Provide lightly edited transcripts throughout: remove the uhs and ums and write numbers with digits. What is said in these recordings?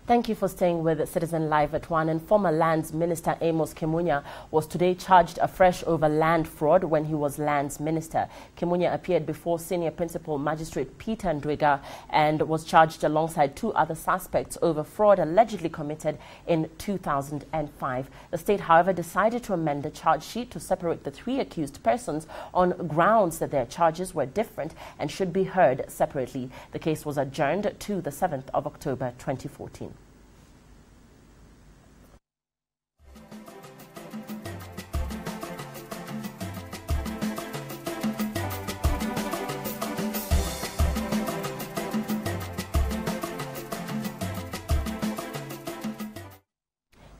Thank you for staying with Citizen Live at 1. And former Lands Minister Amos Kimunya was today charged afresh over land fraud when he was Lands Minister. Kimunya appeared before Senior Principal Magistrate Peter Ndwiga and was charged alongside two other suspects over fraud allegedly committed in 2005. The state, however, decided to amend the charge sheet to separate the three accused persons on grounds that their charges were different and should be heard separately. The case was adjourned to the 7th of October 2014.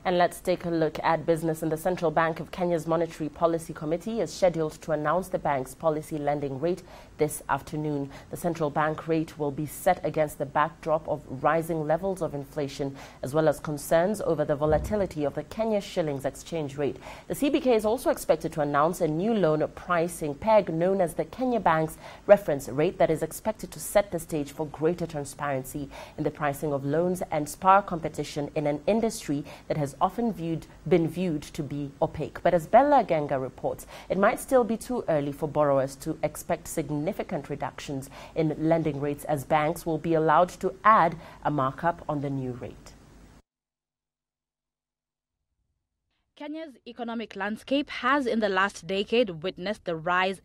And let's take a look at business. In the Central Bank of Kenya's Monetary Policy Committee is scheduled to announce the bank's policy lending rate this afternoon. The central bank rate will be set against the backdrop of rising levels of inflation, as well as concerns over the volatility of the Kenya shilling's exchange rate. The CBK is also expected to announce a new loan pricing peg known as the Kenya Bank's reference rate that is expected to set the stage for greater transparency in the pricing of loans and spur competition in an industry that has often been viewed to be opaque. But as Bella Genga reports, it might still be too early for borrowers to expect significant reductions in lending rates, as banks will be allowed to add a markup on the new rate. Kenya's economic landscape has in the last decade witnessed the rise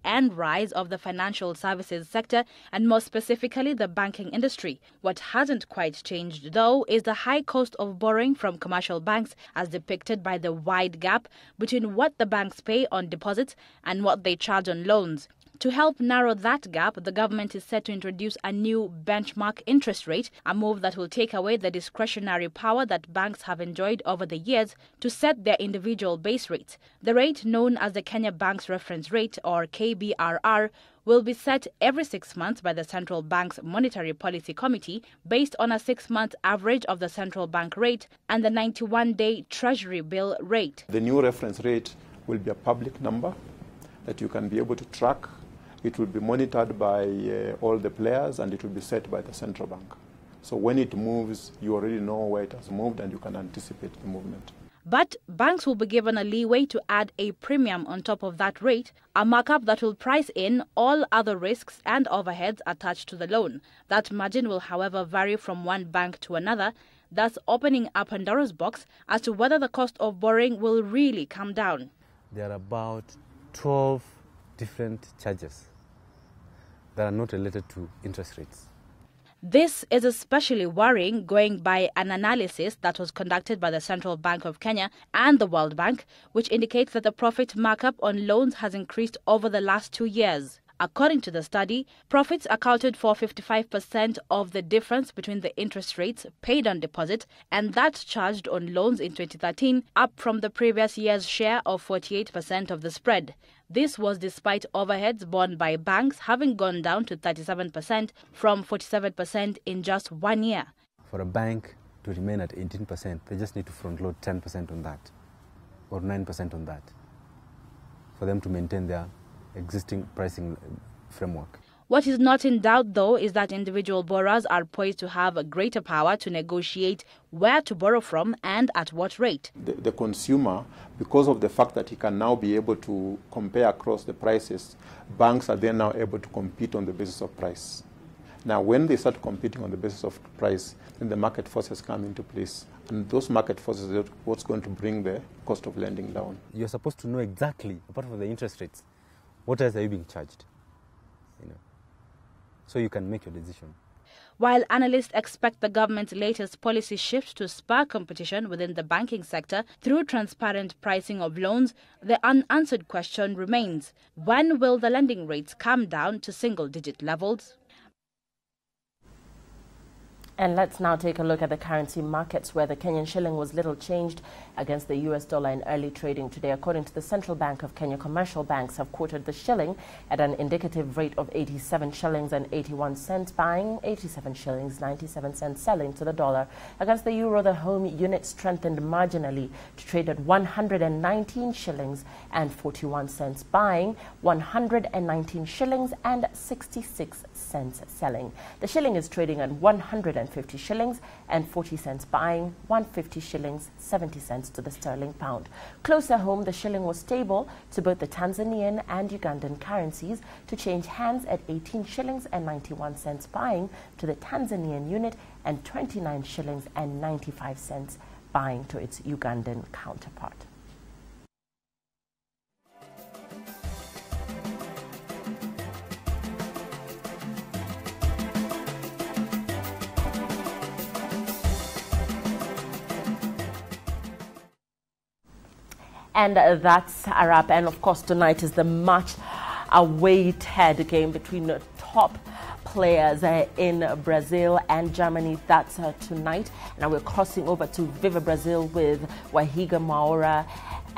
of the financial services sector and more specifically the banking industry. What hasn't quite changed though is the high cost of borrowing from commercial banks, as depicted by the wide gap between what the banks pay on deposits and what they charge on loans. To help narrow that gap, the government is set to introduce a new benchmark interest rate, a move that will take away the discretionary power that banks have enjoyed over the years to set their individual base rates. The rate, known as the Kenya Bank's reference rate, or KBRR, will be set every 6 months by the Central Bank's Monetary Policy Committee based on a 6-month average of the central bank rate and the 91-day Treasury bill rate. The new reference rate will be a public number that you can be able to track. It will be monitored by all the players, and it will be set by the central bank. So when it moves, you already know where it has moved and you can anticipate the movement. But banks will be given a leeway to add a premium on top of that rate, a markup that will price in all other risks and overheads attached to the loan. That margin will, however, vary from one bank to another, thus opening up Pandora's box as to whether the cost of borrowing will really come down. There are about 12 different charges that are not related to interest rates. This is especially worrying going by an analysis that was conducted by the Central Bank of Kenya and the World Bank, which indicates that the profit markup on loans has increased over the last 2 years. According to the study, profits accounted for 55% of the difference between the interest rates paid on deposit and that charged on loans in 2013, up from the previous year's share of 48% of the spread. This was despite overheads borne by banks having gone down to 37% from 47% in just 1 year. For a bank to remain at 18%, they just need to front load 10% on that or 9% on that for them to maintain their existing pricing framework. What is not in doubt, though, is that individual borrowers are poised to have a greater power to negotiate where to borrow from and at what rate. The consumer, because of the fact that he can now be able to compare across the prices, banks are then now able to compete on the basis of price. Now, when they start competing on the basis of price, then the market forces come into place. And those market forces are what's going to bring the cost of lending down. You're supposed to know exactly, apart from the interest rates, what else are you being charged? So you can make your decision. While analysts expect the government's latest policy shift to spur competition within the banking sector through transparent pricing of loans, the unanswered question remains: when will the lending rates come down to single-digit levels? And let's now take a look at the currency markets, where the Kenyan shilling was little changed against the US dollar in early trading today. According to the Central Bank of Kenya, commercial banks have quoted the shilling at an indicative rate of 87 shillings and 81 cents buying, 87 shillings 97 cents selling to the dollar. Against the euro, the home unit strengthened marginally to trade at 119 shillings and 41 cents buying, 119 shillings and 66 cents selling. The shilling is trading at 150 shillings and 40 cents buying, 150 shillings 70 cents to the sterling pound. Closer home, the shilling was stable to both the Tanzanian and Ugandan currencies to change hands at 18 shillings and 91 cents buying to the Tanzanian unit and 29 shillings and 95 cents buying to its Ugandan counterpart. And that's a wrap. And of course, tonight is the much awaited game between the top players in Brazil and Germany. That's tonight. Now we're crossing over to Viva Brazil with Wahiga Maura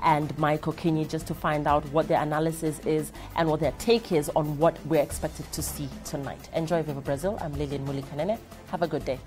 and Michael Kinyi just to find out what their analysis is and what their take is on what we're expected to see tonight. Enjoy Viva Brazil. I'm Lillian Mulikanene. Have a good day.